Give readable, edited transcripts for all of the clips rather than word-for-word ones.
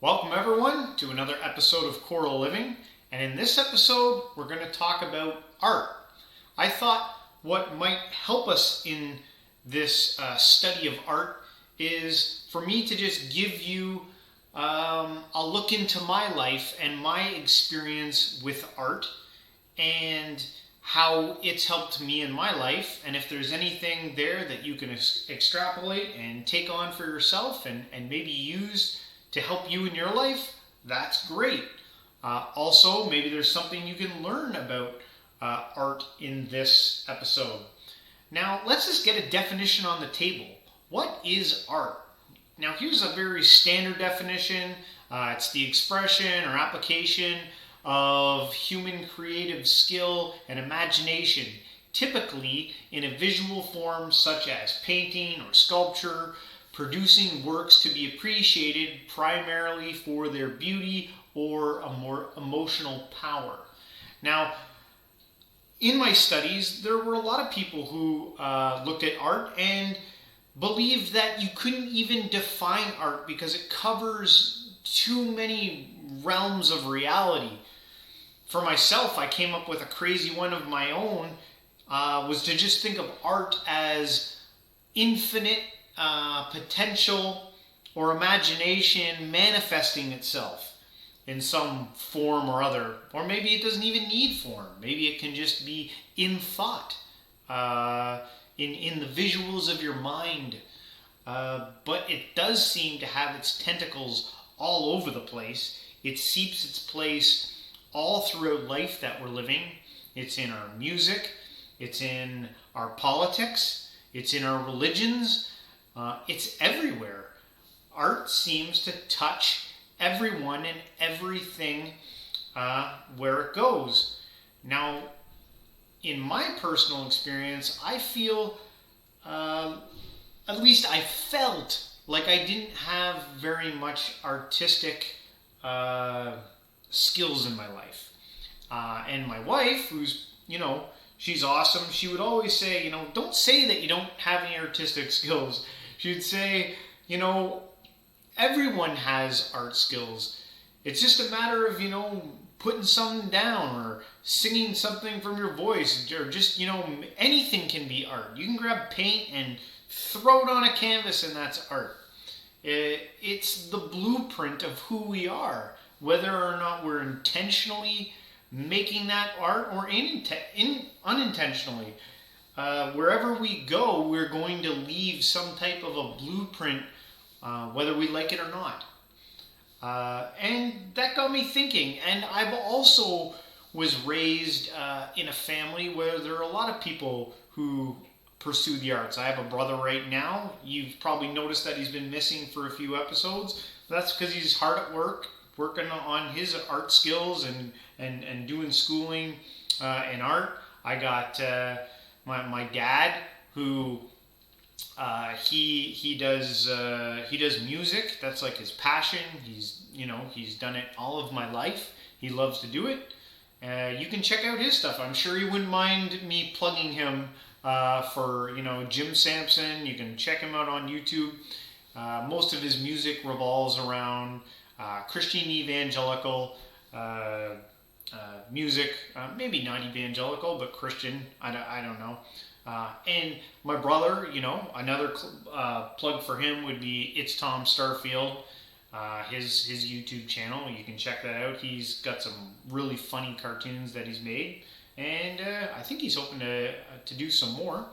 Welcome everyone to another episode of Coral Living, and in this episode we're going to talk about art. I thought what might help us in this study of art is for me to just give you a look into my life and my experience with art and how it's helped me in my life, and if there's anything there that you can extrapolate and take on for yourself and maybe use to help you in your life, that's great. Also, maybe there's something you can learn about art in this episode. Now, let's just get a definition on the table. What is art? Now, here's a very standard definition. It's the expression or application of human creative skill and imagination, typically in a visual form such as painting or sculpture, producing works to be appreciated primarily for their beauty or a more emotional power. Now, in my studies, there were a lot of people who looked at art and believed that you couldn't even define art because it covers too many realms of reality. For myself, I came up with a crazy one of my own, was to just think of art as infinite potential or imagination manifesting itself in some form or other. Or maybe it doesn't even need form. Maybe it can just be in thought, in the visuals of your mind. But it does seem to have its tentacles all over the place. It seeps its place all throughout life that we're living. It's in our music, it's in our politics, it's in our religions, it's everywhere. Art seems to touch everyone and everything where it goes. Now, in my personal experience, I feel, at least I felt like I didn't have very much artistic skills in my life. And my wife, who's, she's awesome, she would always say, don't say that you don't have any artistic skills. She'd say, everyone has art skills. It's just a matter of, putting something down or singing something from your voice, or just, anything can be art. You can grab paint and throw it on a canvas and that's art. It's the blueprint of who we are, whether or not we're intentionally making that art or unintentionally. Wherever we go, we're going to leave some type of a blueprint, whether we like it or not. And that got me thinking. And I've also was raised in a family where there are a lot of people who pursue the arts. I have a brother right now. You've probably noticed that he's been missing for a few episodes. That's because he's hard at work, working on his art skills and doing schooling in art. I got my dad, who he does music. That's like his passion. He's done it all of my life. He loves to do it. You can check out his stuff. I'm sure you wouldn't mind me plugging him for Jim Sampson. You can check him out on YouTube. Most of his music revolves around Christian evangelical music, maybe not evangelical, but Christian. I don't know. And my brother, another plug for him would be It's Tom Starfield, his YouTube channel. You can check that out. He's got some really funny cartoons that he's made, and I think he's hoping to do some more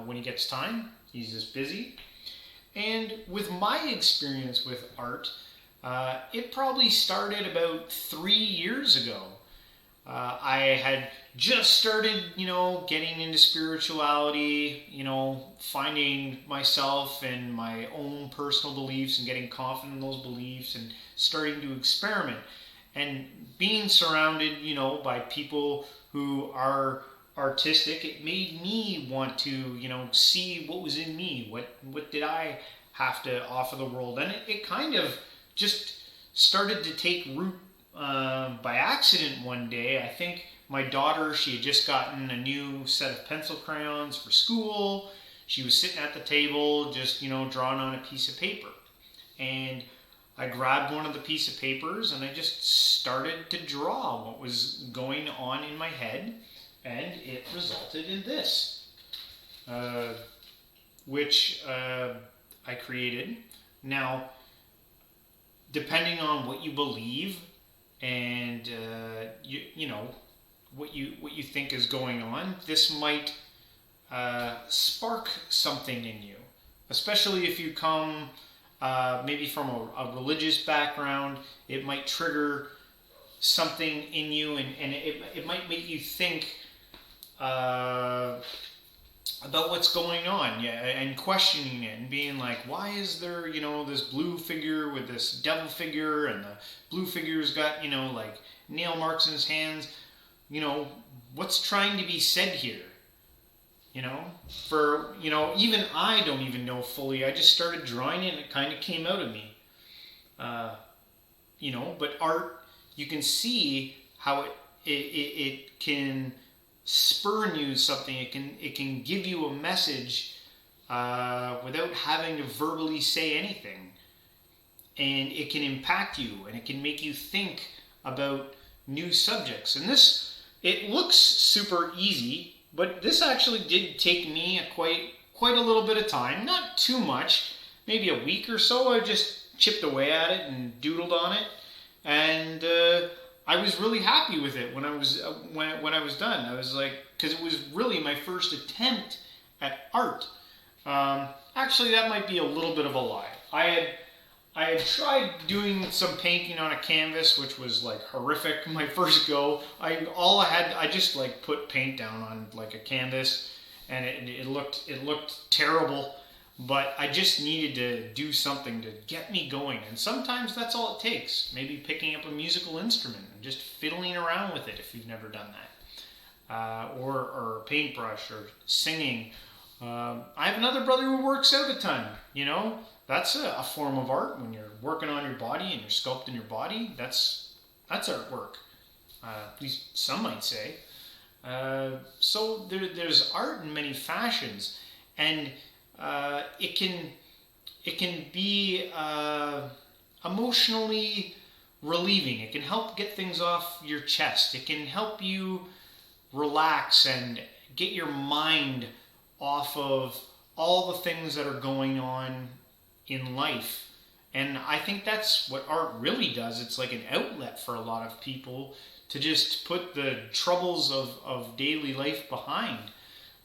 when he gets time. He's just busy. And with my experience with art, it probably started about 3 years ago. I had just started, getting into spirituality, finding myself and my own personal beliefs and getting confident in those beliefs and starting to experiment. And being surrounded, by people who are artistic, it made me want to, see what was in me. What did I have to offer the world? And it kind of just started to take root by accident one day. I think my daughter, she had just gotten a new set of pencil crayons for school. She was sitting at the table just, drawing on a piece of paper. And I grabbed one of the piece of papers and I just started to draw what was going on in my head, and it resulted in this, which I created. Now, depending on what you believe and you know what you think is going on, this might spark something in you, especially if you come maybe from a religious background. It might trigger something in you, and it might make you think about what's going on, yeah, and questioning it and being like, why is there, this blue figure with this devil figure, and the blue figure's got, like nail marks in his hands, what's trying to be said here? Even I don't even know fully. I just started drawing it and it kind of came out of me. But art, you can see how it can spur in you something. It can give you a message without having to verbally say anything. And it can impact you, and it can make you think about new subjects. And it looks super easy, but this actually did take me quite a little bit of time. Not too much, maybe a week or so. I just chipped away at it and doodled on it, and I was really happy with it when I was done. I was like, because it was really my first attempt at art. Actually, that might be a little bit of a lie. I had tried doing some painting on a canvas, which was like horrific. My first go, I just like put paint down on like a canvas, and it looked terrible. But I just needed to do something to get me going, and sometimes that's all it takes. Maybe picking up a musical instrument and just fiddling around with it if you've never done that, or a paintbrush, or singing. I have another brother who works out a ton. That's a form of art. When you're working on your body and you're sculpting your body, that's artwork. At least some might say. So there's art in many fashions, and it can be emotionally relieving. It can help get things off your chest. It can help you relax and get your mind off of all the things that are going on in life. And I think that's what art really does. It's like an outlet for a lot of people to just put the troubles of daily life behind.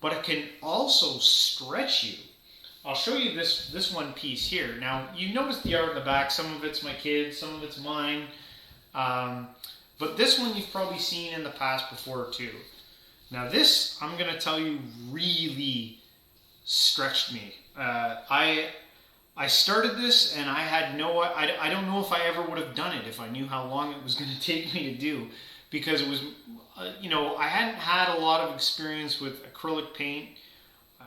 But it can also stretch you. I'll show you this one piece here. Now, you notice the art in the back. Some of it's my kids, some of it's mine. But this one you've probably seen in the past before too. Now this, I'm going to tell you, really stretched me. I started this, and I don't know if I ever would have done it if I knew how long it was going to take me to do, because it was, I hadn't had a lot of experience with acrylic paint,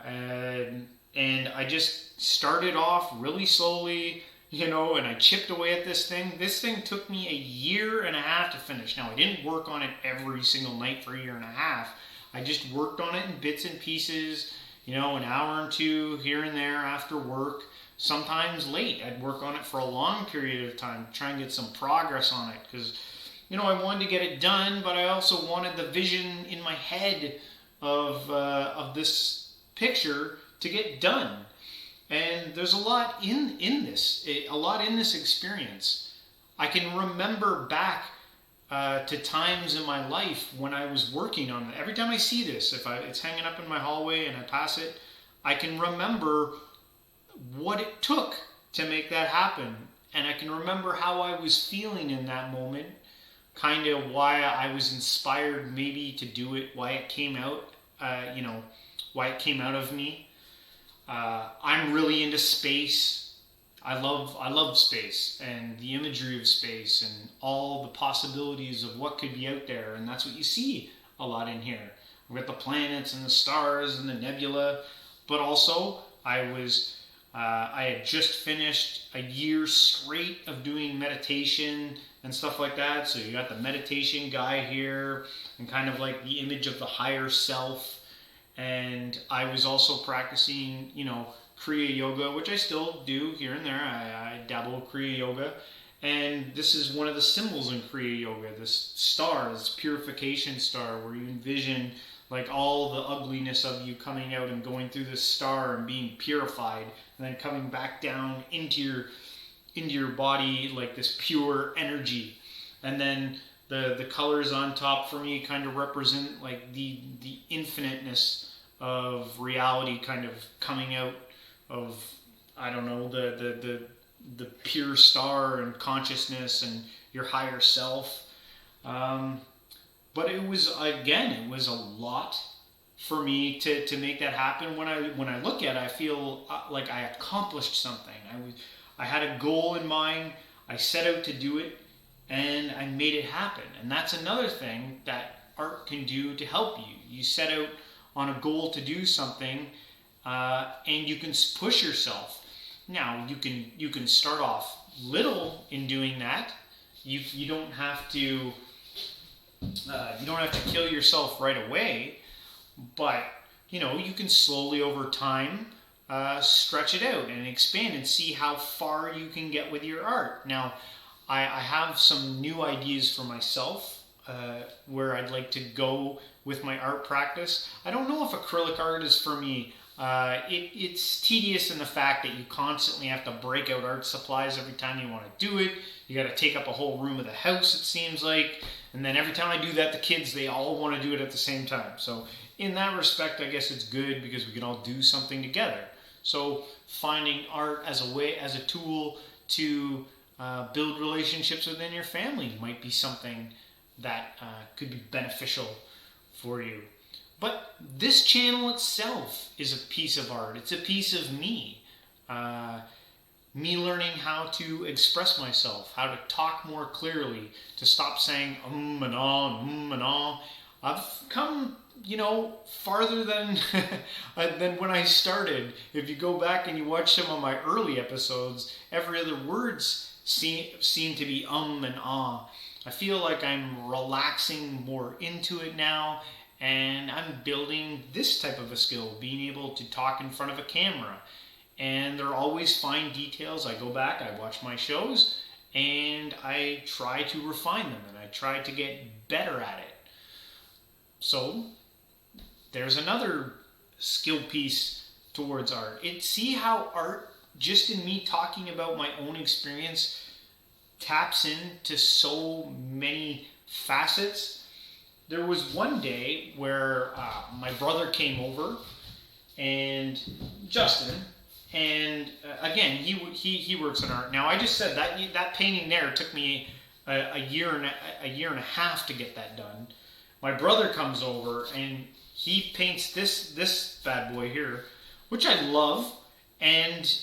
and I just started off really slowly, and I chipped away at this thing. This thing took me 1.5 years to finish. Now, I didn't work on it every single night for 1.5 years. I just worked on it in bits and pieces, an hour or two here and there after work. Sometimes late. I'd work on it for a long period of time, try and get some progress on it, because I wanted to get it done, but I also wanted the vision in my head of this picture to get done. And there's a lot in this experience. I can remember back to times in my life when I was working on it. Every time I see this, if it's hanging up in my hallway and I pass it, I can remember what it took to make that happen. And I can remember how I was feeling in that moment, kind of why I was inspired maybe to do it, why it came out, why it came out of me. I'm really into space. I love space and the imagery of space and all the possibilities of what could be out there, and that's what you see a lot in here. We've got the planets and the stars and the nebula, but also I had just finished 1 year straight of doing meditation and stuff like that. So you got the meditation guy here and kind of like the image of the higher self. And I was also practicing, Kriya Yoga, which I still do here and there. I dabble with Kriya Yoga. And this is one of the symbols in Kriya Yoga, this star, this purification star, where you envision like all the ugliness of you coming out and going through this star and being purified, and then coming back down into your body like this pure energy. And then the colors on top for me kind of represent like the infiniteness of reality kind of coming out of, I don't know, the pure star and consciousness and your higher self. But it was a lot for me to make that happen. When I look at it, I feel like I accomplished something. I had a goal in mind. I set out to do it, and I made it happen. And that's another thing that art can do to help you. You set out on a goal to do something, and you can push yourself. Now you can start off little in doing that. You don't have to kill yourself right away, but you can slowly over time stretch it out and expand and see how far you can get with your art. Now, I have some new ideas for myself where I'd like to go with my art practice. I don't know if acrylic art is for me. It's tedious in the fact that you constantly have to break out art supplies every time you want to do it. You got to take up a whole room of the house, it seems like. And then every time I do that, the kids, they all want to do it at the same time. So in that respect, I guess it's good because we can all do something together. So finding art as a tool to build relationships within your family might be something that could be beneficial for you. But this channel itself is a piece of art. It's a piece of me. Me learning how to express myself, how to talk more clearly, to stop saying and ah. I've come, farther than when I started. If you go back and you watch some of my early episodes, every other word seem to be and ah. I feel like I'm relaxing more into it now, and I'm building this type of a skill, being able to talk in front of a camera. And there are always fine details. I go back, I watch my shows, and I try to refine them, and I try to get better at it. So there's another skill piece towards art. See how art, just in me talking about my own experience, taps into so many facets. There was one day where my brother came over, and Justin, and again, he works in art. Now, I just said that painting there took me a year and a half to get that done. My brother comes over and he paints this bad boy here, which I love, and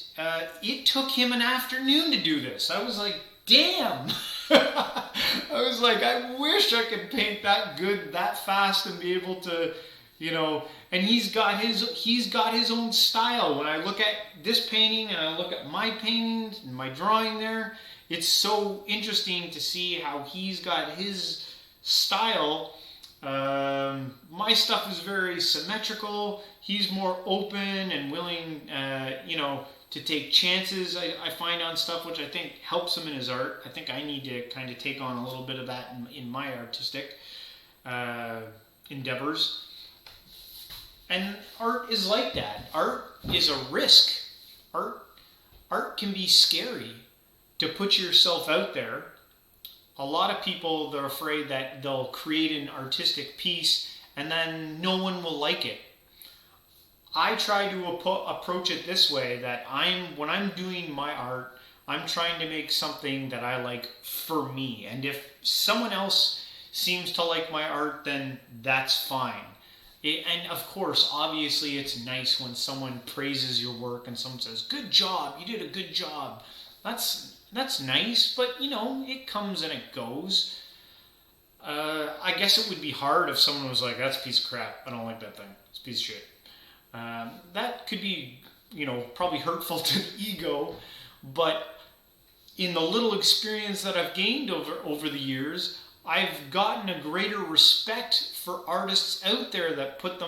it took him an afternoon to do this. I was like, damn. I was like, I wish I could paint that good, that fast, and be able to, and he's got his own style. When I look at this painting and I look at my paintings and my drawing there, it's so interesting to see how he's got his style. My stuff is very symmetrical. He's more open and willing, to take chances, I find, on stuff, which I think helps him in his art. I think I need to kind of take on a little bit of that in my artistic endeavors. And art is like that. Art is a risk. Art can be scary to put yourself out there. A lot of people, they're afraid that they'll create an artistic piece and then no one will like it. I try to approach it this way, that when I'm doing my art, I'm trying to make something that I like for me. And if someone else seems to like my art, then that's fine. And of course, obviously, it's nice when someone praises your work and someone says, "Good job, you did a good job." That's nice, but it comes and it goes. I guess it would be hard if someone was like, "That's a piece of crap. I don't like that thing. It's a piece of shit." That could be, probably hurtful to the ego, but in the little experience that I've gained over the years, I've gotten a greater respect for artists out there that put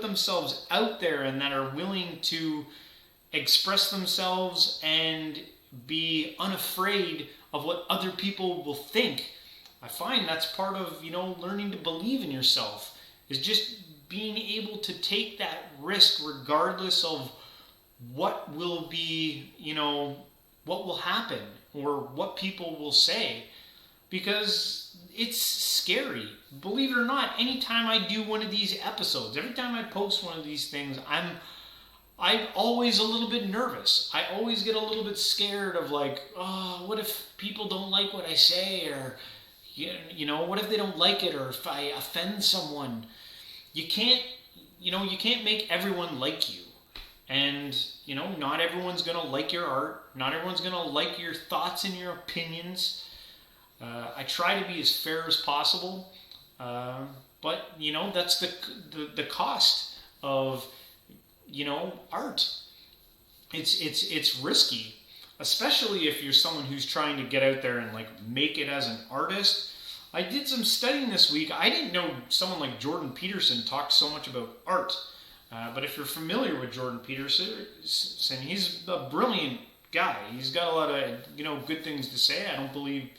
themselves out there and that are willing to express themselves and be unafraid of what other people will think. I find that's part of, learning to believe in yourself, is just being able to take that risk regardless of what will be, what will happen or what people will say, because it's scary. Believe it or not, anytime I do one of these episodes, every time I post one of these things, I'm always a little bit nervous. I always get a little bit scared of like, oh, what if people don't like what I say, or what if they don't like it, or if I offend someone. You can't make everyone like you. And, not everyone's going to like your art. Not everyone's going to like your thoughts and your opinions. I try to be as fair as possible. But, that's the cost of, art. It's risky, especially if you're someone who's trying to get out there and like make it as an artist. I did some studying this week. I didn't know someone like Jordan Peterson talked so much about art. But if you're familiar with Jordan Peterson, he's a brilliant guy. He's got a lot of, good things to say. I don't believe,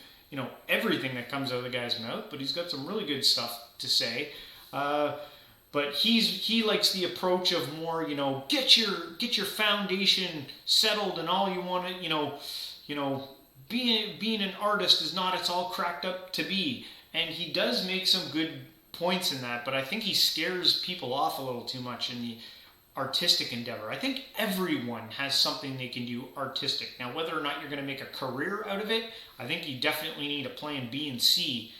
everything that comes out of the guy's mouth, but he's got some really good stuff to say. But he likes the approach of more, get your foundation settled, and all you want to, being an artist is not it's all cracked up to be. And he does make some good points in that, but I think he scares people off a little too much in the artistic endeavor. I think everyone has something they can do artistic. Now, whether or not you're going to make a career out of it, I think you definitely need a plan B and C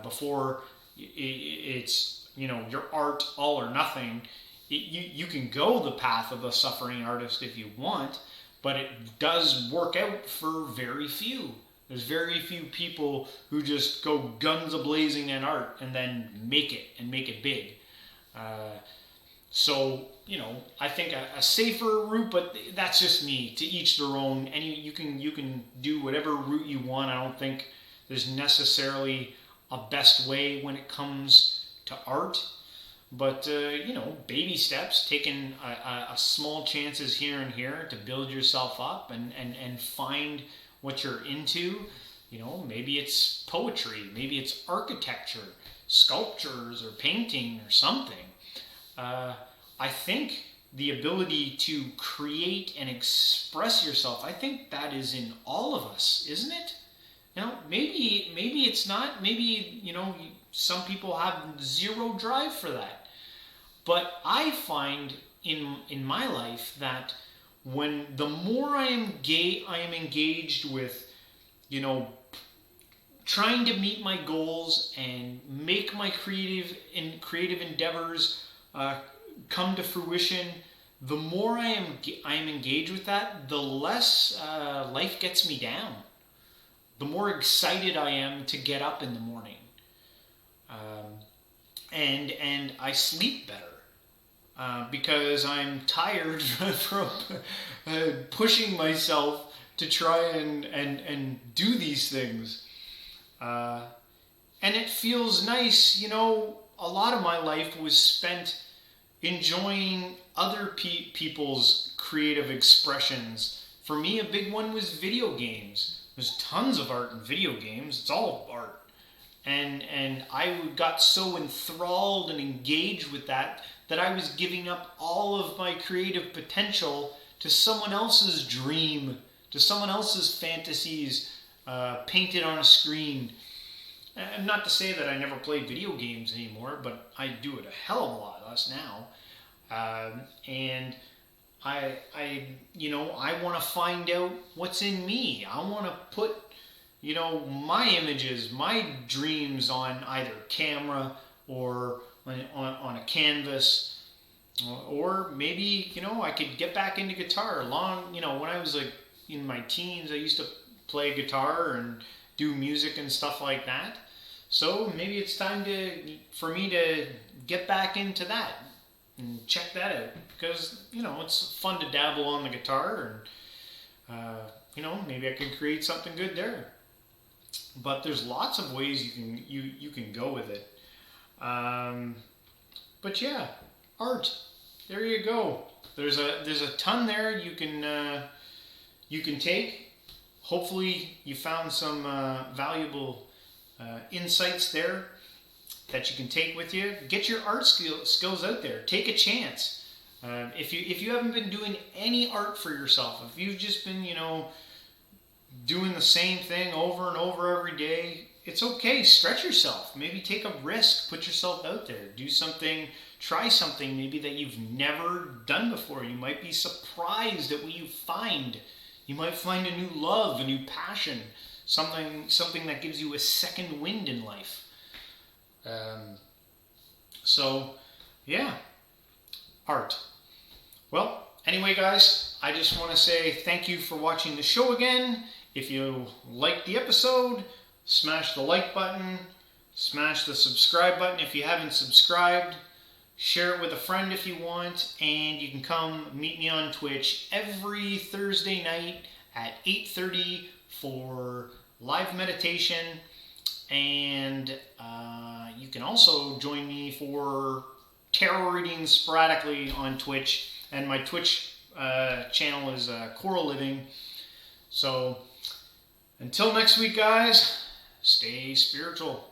before it's, your art all or nothing. You can go the path of a suffering artist if you want, but it does work out for very few. There's very few people who just go guns a-blazing in art and then make it big. So, I think a safer route, but that's just me, to each their own. And you can do whatever route you want. I don't think there's necessarily a best way when it comes to art. But, baby steps, taking a small chances here and here to build yourself up and find what you're into. Maybe it's poetry, maybe it's architecture, sculptures, or painting, or something. I think the ability to create and express yourself, I think that is in all of us, isn't it? Maybe it's not. Maybe, some people have zero drive for that. But I find in my life that when the more I am engaged with, trying to meet my goals and make my creative endeavors come to fruition, the more I am engaged with that, the less life gets me down. The more excited I am to get up in the morning, and I sleep better because I'm tired from pushing myself to try and do these things. And it feels nice, a lot of my life was spent enjoying other people's creative expressions. For me, a big one was video games. There's tons of art in video games. It's all art. And I got so enthralled and engaged with that I was giving up all of my creative potential to someone else's dream, to someone else's fantasies painted on a screen. And not to say that I never play video games anymore, but I do it a hell of a lot less now. And I want to find out what's in me. I want to put, my images, my dreams on either camera or on a canvas. Or maybe, I could get back into guitar. When I was like in my teens, I used to play guitar and do music and stuff like that. So maybe it's time for me to get back into that and check that out, because it's fun to dabble on the guitar, and maybe I can create something good there. But there's lots of ways you can go with it. But yeah, art, there you go. There's a ton there you can take. Hopefully you found some valuable insights there that you can take with you. Get your art skills out there. Take a chance. If you haven't been doing any art for yourself, if you've just been doing the same thing over and over every day, it's okay. Stretch yourself. Maybe take a risk. Put yourself out there. Do something. Try something maybe that you've never done before. You might be surprised at what you find. You might find a new love, a new passion, something that gives you a second wind in life. So, yeah, art. Well, anyway, guys, I just want to say thank you for watching the show again. If you liked the episode, smash the like button, smash the subscribe button if you haven't subscribed. Share it with a friend if you want, and you can come meet me on Twitch every Thursday night at 8:30 for live meditation, and you can also join me for tarot readings sporadically on Twitch, and my Twitch channel is Coral Living. So until next week, guys, stay spiritual.